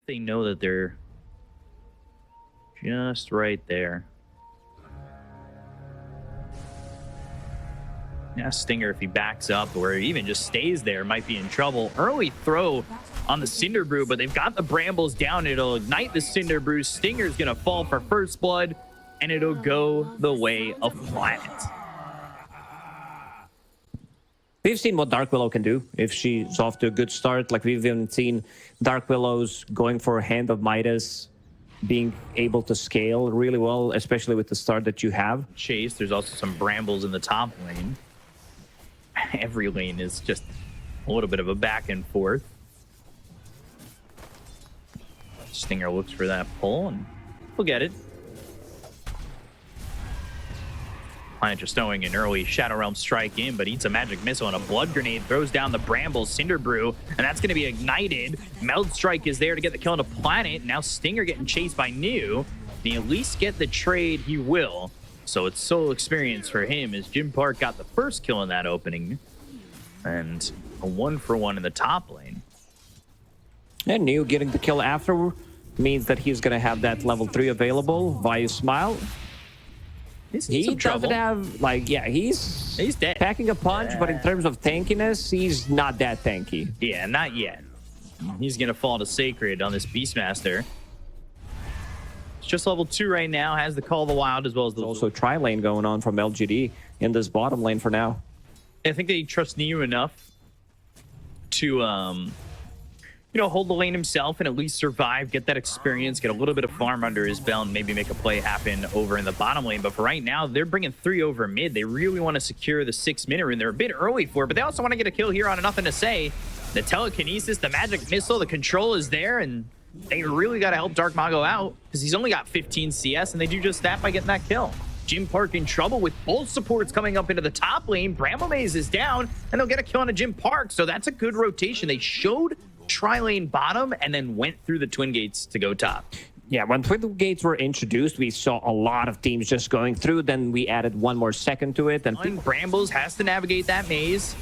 They know that they're just right there. Yeah, Stinger, if he backs up or even just stays there, might be in trouble. Early throw on the Cinder Brew, but they've got the Brambles down. It'll ignite the Cinder Brew. Stinger's going to fall for first blood, and it'll go the way of Planet. We've seen what Dark Willow can do if she's off to a good start. Like, we've even seen Dark Willows going for a Hand of Midas, being able to scale really well, especially with the start that you have. Chase, there's also some Brambles in the top lane. Every lane is just a little bit of a back and forth. Stinger looks for that pull, and we'll get it. Planet just throwing an early Shadow Realm strike in, but eats a magic missile and a blood grenade, throws down the Bramble Cinder Brew, and that's going to be ignited. Meld Strike is there to get the kill on the Planet. Now Stinger getting chased by New. Can he at least get the trade? He will. So it's solo experience for him as Jim Park got the first kill in that opening. And a 1-for-1 in the top lane. And New getting the kill after means that he's going to have that level 3 available via Smile. He doesn't have, like, yeah, he's dead. Packing a punch, but in terms of tankiness, he's not that tanky. Yeah, not yet. He's going to fall to Sacred on this Beastmaster. It's just level 2 right now, has the Call of the Wild as well as the... There's also tri-lane going on from LGD in this bottom lane for now. I think they trust Neo enough to, hold the lane himself and at least survive, get that experience, get a little bit of farm under his belt, and maybe make a play happen over in the bottom lane. But for right now, they're bringing 3 over mid. They really want to secure the 6-minute rune. They're a bit early for it, but they also want to get a kill here on a Nothing to Say. The telekinesis, the magic missile, the control is there, and they really got to help Dark Mago out because he's only got 15 CS, and they do just that by getting that kill. Jim Park in trouble with both supports coming up into the top lane. Bramble Maze is down, and they'll get a kill on a Jim Park, so that's a good rotation. They showed tri-lane bottom and then went through the Twin Gates to go top. Yeah, when Twin Gates were introduced, we saw a lot of teams just going through. Then we added one more second to it. And Brambles has to navigate that maze.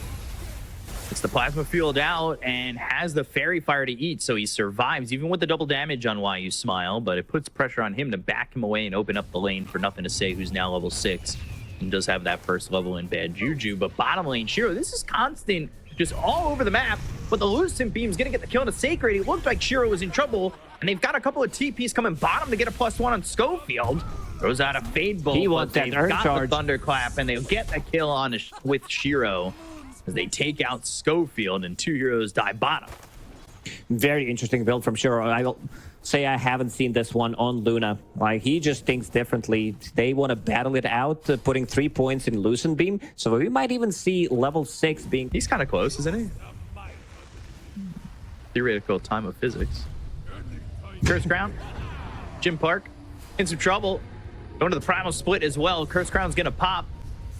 It's the plasma field out and has the fairy fire to eat, so he survives even with the double damage on Why You Smile, but it puts pressure on him to back him away and open up the lane for Nothing to Say, who's now level 6 and does have that first level in bad juju. But bottom lane, Shiro, this is constant, just all over the map, but the Lucent Beam's gonna get the kill on a Sacred. It looked like Shiro was in trouble, and they've got a couple of TPs coming bottom to get a +1 on Schofield. Throws out a Fade Bolt, he wants that they've got charge. the Thunderclap, and they'll get the kill on with Shiro as they take out Schofield, and 2 heroes die bottom. Very interesting build from Shiro. I will say I haven't seen this one on Luna. Like, he just thinks differently. They want to battle it out, putting 3 points in Lucent Beam. So we might even see level 6 being... He's kind of close, isn't he? Theoretical time of physics. Curse Crown. Jim Park in some trouble. Going to the Primal Split as well. Curse Crown's going to pop.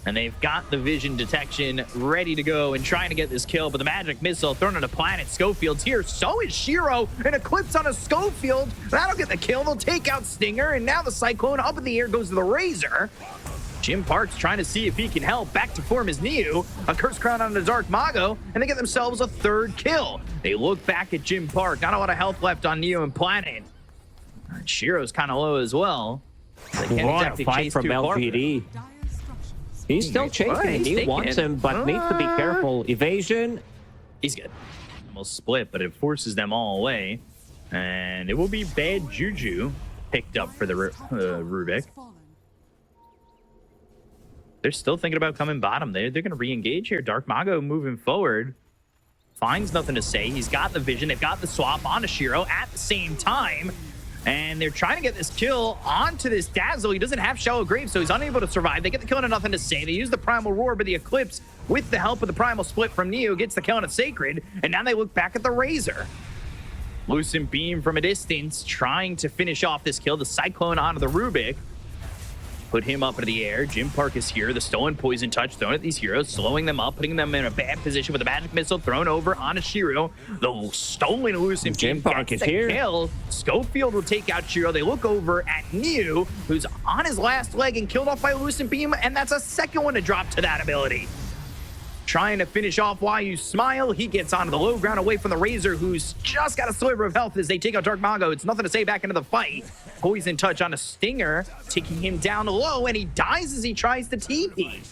And they've got the vision detection ready to go and trying to get this kill, but the magic missile thrown on a Planet. Schofield's here. So is Shiro. An Eclipse on a Schofield. That'll get the kill. They'll take out Stinger, and now the Cyclone up in the air goes to the Razor. Jim Park's trying to see if he can help. Back to form is Neo. A Curse Crown on the Dark Mago, and they get themselves a 3rd kill. They look back at Jim Park. Not a lot of health left on Neo and Planet. Shiro's kind of low as well. They can't exactly fight chase from too far. LGD. He's still chasing. He wants him, but needs to be careful. Evasion. He's good. Almost split, but it forces them all away. And it will be bad juju picked up for the Rubik. They're still thinking about coming bottom. They're going to re-engage here. Dark Mago moving forward. Finds Nothing to Say. He's got the vision. They've got the swap onto Shiro at the same time. And they're trying to get this kill onto this Dazzle. He doesn't have Shallow Grave, so he's unable to survive. They get the kill on a Nothing to Say. They use the Primal Roar, but the Eclipse, with the help of the Primal Split from Neo, gets the kill on a Sacred. And now they look back at the Razor. Lucent Beam from a distance, trying to finish off this kill. The Cyclone onto the Rubik. Put him up into the air. Jim Park is here. The Stolen Poison Touch thrown at these heroes, slowing them up, putting them in a bad position with the Magic Missile thrown over on Shiro. The Stolen Lucent Beam Jim Park is here. Kill. Schofield will take out Shiro. They look over at Neo, who's on his last leg and killed off by Lucent Beam, and that's a second one to drop to that ability. trying to finish off Why You Smile. He gets onto the low ground away from the Razor, who's just got a sliver of health as they take out Dark Mago. It's nothing to say back into the fight. Poison touch on a Stinger, taking him down low, and he dies as he tries to TP.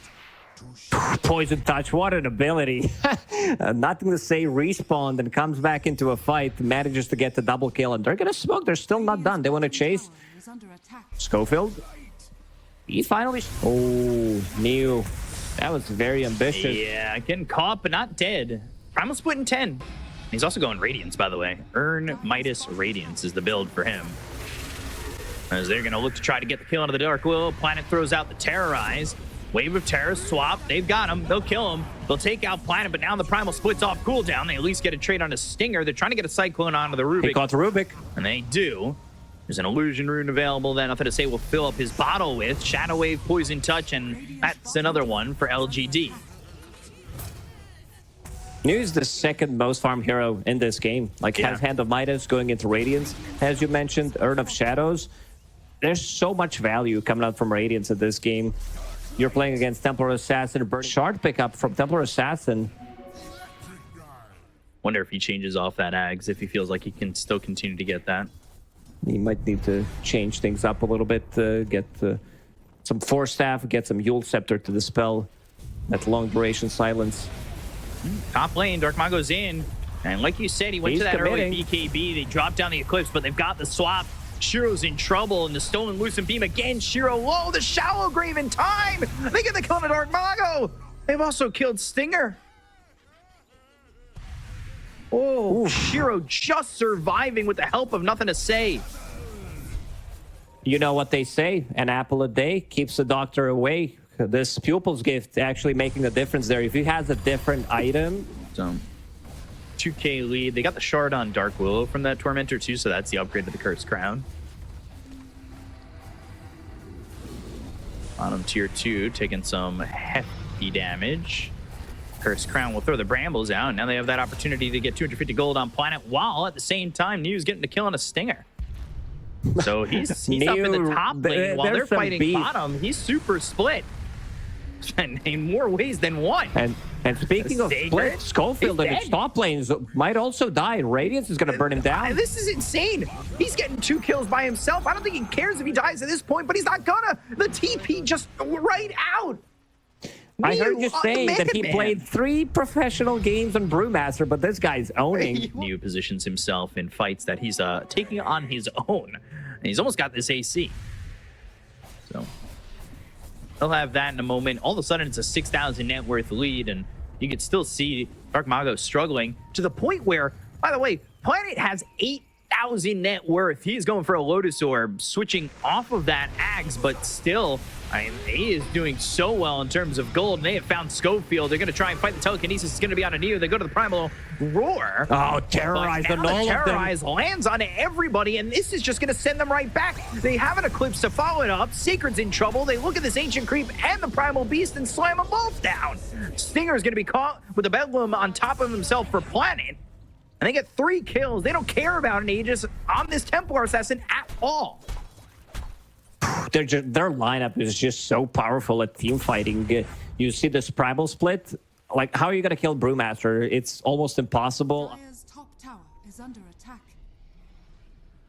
Poison touch, what an ability. Nothing to say, respawned and comes back into a fight, manages to get the double kill, and they're gonna smoke. They're still not done. They want to chase. Schofield. He finally... Oh, Neo. That was very ambitious. Yeah, getting caught, but not dead. Primal split in 10. He's also going Radiance, by the way. Earn Midas Radiance is the build for him. As they're going to look to try to get the kill into the Dark Will. Planet throws out the Terrorize. Wave of Terror, swap. They've got him. They'll kill him. They'll take out Planet, but now the Primal splits off cooldown. They at least get a trade on a Stinger. They're trying to get a Cyclone onto the Rubik. He caught the Rubik. And they do. There's an Illusion Rune available that Nothing to Say will fill up his bottle with. Shadow Wave, Poison Touch, and that's another one for LGD. New is the second most farm hero in this game. Like, has Hand of Midas going into Radiance. As you mentioned, Urn of Shadows. There's so much value coming out from Radiance in this game. You're playing against Templar Assassin. Shard pickup from Templar Assassin. Wonder if he changes off that Ags, if he feels like he can still continue to get that. He might need to change things up a little bit, get some Force Staff, get some Yule Scepter to dispel that long duration silence. Top lane, Dark Mago's in. And like you said, he went to that early BKB. They dropped down the Eclipse, but they've got the swap. Shiro's in trouble, and the Stolen Lucent Beam again. Shiro low, the Shallow Grave in time. They get the kill on Dark Mago. They've also killed Stinger. Oh, Shiro just surviving with the help of Nothing to Say. You know what they say, an apple a day keeps the doctor away. This Pupil's Gift actually making a difference there. If he has a different item. So, 2K lead. They got the shard on Dark Willow from that Tormentor too, so that's the upgrade to the Cursed Crown. Bottom tier 2 taking some hefty damage. Cursed Crown will throw the Brambles out. Now they have that opportunity to get 250 gold on Planet, while at the same time, New's getting the kill on a Stinger. So he's up in the top lane while they're fighting bottom. He's super split. In more ways than one. And speaking of split, Schofield in his top lanes might also die. Radiance is going to burn him down. This is insane. He's getting 2 kills by himself. I don't think he cares if he dies at this point, but he's not gonna. The TP just right out. I heard you say that he played 3 professional games on Brewmaster, but this guy's owning. New positions himself in fights that he's taking on his own. And he's almost got this AC. So he'll have that in a moment. All of a sudden, it's a 6,000 net worth lead, and you can still see Dark Mago struggling to the point where, by the way, Planet has 8,000 net worth. He's going for a Lotus Orb, switching off of that Axe, but still, he is doing so well in terms of gold. And they have found Schofield. They're going to try and fight the telekinesis. It's going to be on a Neo. They go to the Primal Roar. Oh, Terrorize on all of them. Terrorize lands on everybody, and this is just going to send them right back. They have an Eclipse to follow it up. Sacred's in trouble. They look at this Ancient Creep and the Primal Beast and slam them both down. Stinger's going to be caught with a Bedlam on top of himself for Planet. And they get 3 kills. They don't care about an Aegis on this Templar Assassin at all. Their lineup is just so powerful at team fighting. You see this Primal split. Like, how are you going to kill Brewmaster? It's almost impossible. Top tower is under attack.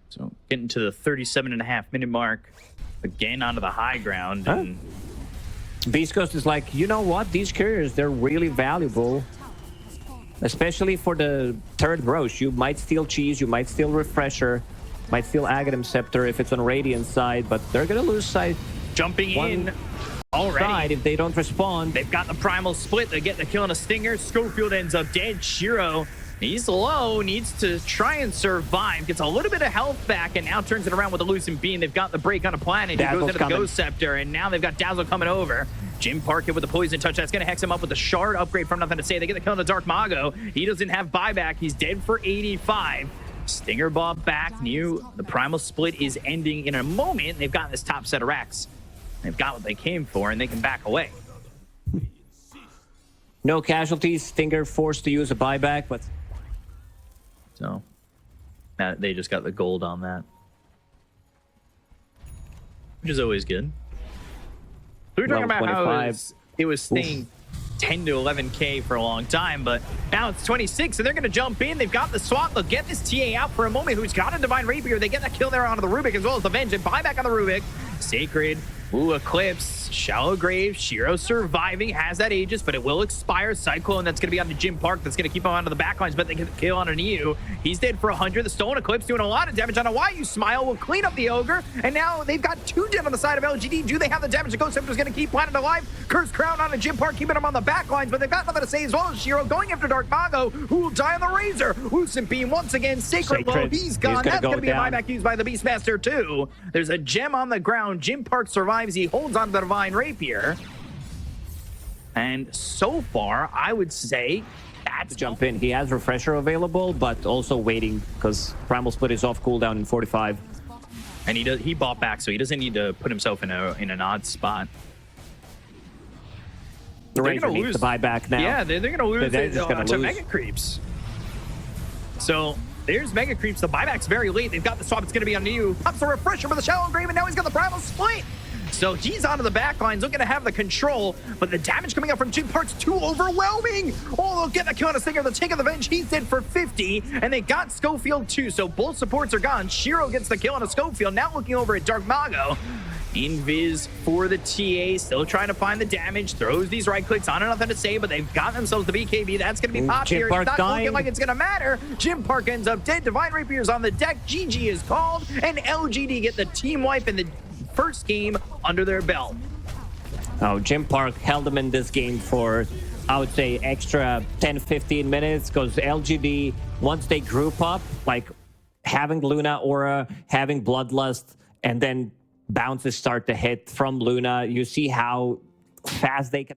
So getting to the 37.5-minute mark. Again onto the high ground. And Beast Coast is like, you know what? These couriers, they're really valuable. Especially for the 3rd Roche. You might steal Cheese, you might steal Refresher, might steal Aghanim Scepter if it's on Radiant side, but they're going to lose side. Jumping in already. If they don't respond. They've got the Primal split. They get the kill on a Stinger. Schofield ends up dead. Shiro, he's low, needs to try and survive. Gets a little bit of health back, and now turns it around with a Lucent Beam. They've got the break on a Planet. He goes into the Ghost Scepter, and now they've got Dazzle coming over. Jim Parkin with the Poison Touch. That's going to hex him up with the Shard upgrade from Nothing to Say. They get the kill on the Dark Mago. He doesn't have buyback. He's dead for 85. Stinger Bob back. The Primal split is ending in a moment. They've got this top set of racks. They've got what they came for, and they can back away. No casualties. Stinger forced to use a buyback, but... So, they just got the gold on that. Which is always good. We were talking about how it was staying 10 to 11K for a long time, but now it's 26, and they're going to jump in. They've got the swap. They'll get this TA out for a moment, who's got a Divine Rapier. They get that kill there onto the Rubik, as well as the Venge, and buyback on the Rubik. Sacred, ooh, Eclipse, Shallow Grave, Shiro surviving, has that Aegis, but it will expire. Cyclone, that's going to be on the Jim Park, that's going to keep him onto the backlines, but they get the kill on an EU. He's dead for 100. The Stolen Eclipse doing a lot of damage on a YU Smile will clean up the Ogre, and now they've got 2 dead on the side of LGD. Do they have the damage? The Ghost Scepter's going to keep Planet alive. Curse Crown on a Jim Park, keeping him on the backlines, but they've got nothing to say, as well as Shiro going after Dark Mago, who will die on the Razor. Lucent Beam once again. Sacred Low, he's gone. That's going to be a buyback used by the Beastmaster too. There's a gem on the ground. Jim Park survives. He holds on to the Divine Rapier. And so far, I would say that's jump in. He has Refresher available, but also waiting because Primal Split is off cooldown in 45. And he bought back, so he doesn't need to put himself in an odd spot. The Ranger needs to buy back now. Yeah, they're going to lose it to lose. Mega Creeps. So there's Mega Creeps. The buyback's very late. They've got the swap. It's going to be on you. Pops the Refresher for the Shallow Grave, and now he's got the Primal Split. So he's onto the back lines, looking to have the control, but the damage coming out from Jim Park's too overwhelming. Oh, they'll get the kill on a Stinger. They'll take the Venge. He's dead for 50, and they got Schofield too, so both supports are gone. Shiro gets the kill on a Schofield. Now looking over at Dark Mago. Invis for the TA, still trying to find the damage, throws these right clicks on, nothing to say, but they've got themselves the BKB. That's going to be popped here. It's not looking like it's going to matter. Jim Park ends up dead. Divine Rapier's on the deck. GG is called, and LGD get the team wipe in the first game under their belt. Oh, Jim Park held them in this game for, I would say, extra 10-15 minutes because LGD, once they group up, like having Luna Aura, having Bloodlust, and then bounces start to hit from Luna, you see how fast they can